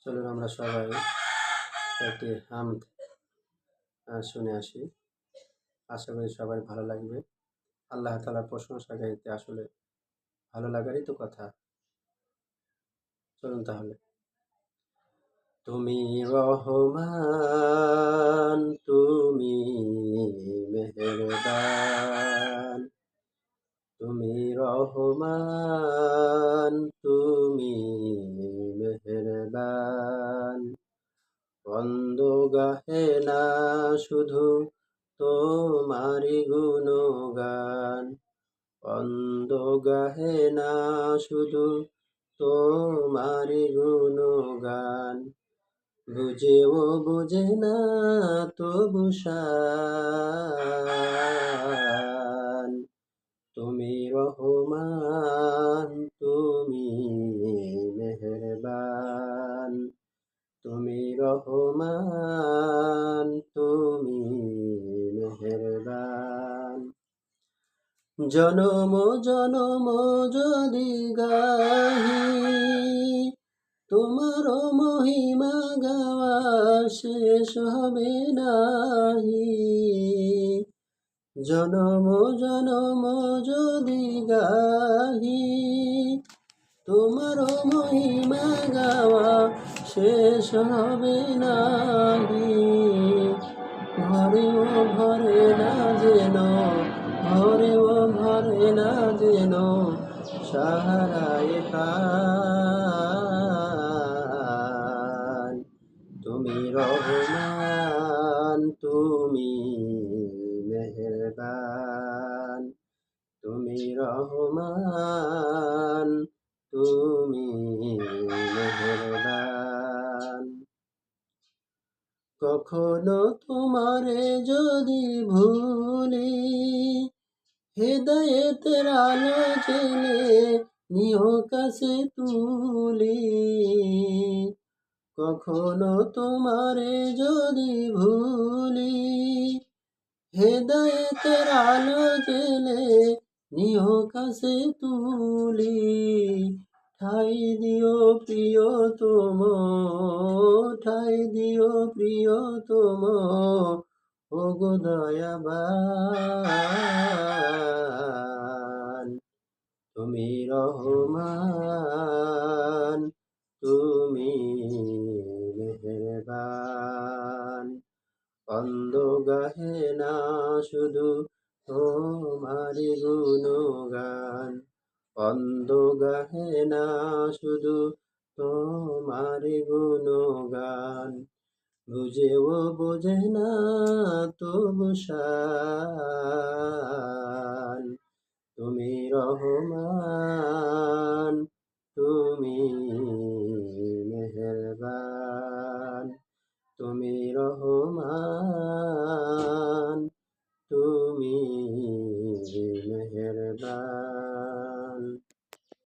চলুন আমরা সবাই একটি হামদ শুনে আসি। আশা করি সবার ভালো লাগবে। আল্লাহ তাআলার প্রশংসা গাইতে আসলে ভালো লাগারই তো কথা। চলুন তাহলে। তুমি রহমান, তুমি মেহেরবান, তুমি রহমান, তুমি মেহেরবান। বন্দ গাহে না শুধু তোমারি গুণগান, বন্দ গাহে না শুধু তোমারি গুণগান। বুঝেও বুঝে না তবু শান। তুমি রহমান, তুমি মেহেরবান, তুমি রহমান, তুমি মেহেরবান। জনম জনম যদি গাহি তোমার মহিমা, গাওয়া শেষ হবে নাহি। জনম জনম যদি গাহি তোমার মহিমা, গাওয়া শেষ হবে নাহি। ঘরেও ভরে না যেন, ঘরেও ভরে না যেন সাহারায় প্রাণ। তুমি রহমান, তুমি মেহেরবান, তুমি রহমান, তুমি মেহেরবান। কখনো তোমারে যদি ভুলি, হেদায়েতের আলো জেলে নিও কাছে তুলি। কখনো তোমারে যদি ভুলি, হেদায়েতের আলো জেলে নিও কাছে তুলি। ঠাই দিও প্রিয়তম, ঠাই দিও প্রিয়তম, ওগো দয়াবান। তুমি রহমান, তুমি মেহেরবান। বন্দ গাহে না শুধু তোমারি গুণগান, বন্দ গাহে না শুধু তোমারি গুণগান। বুঝেও বোঝে না তবু শান।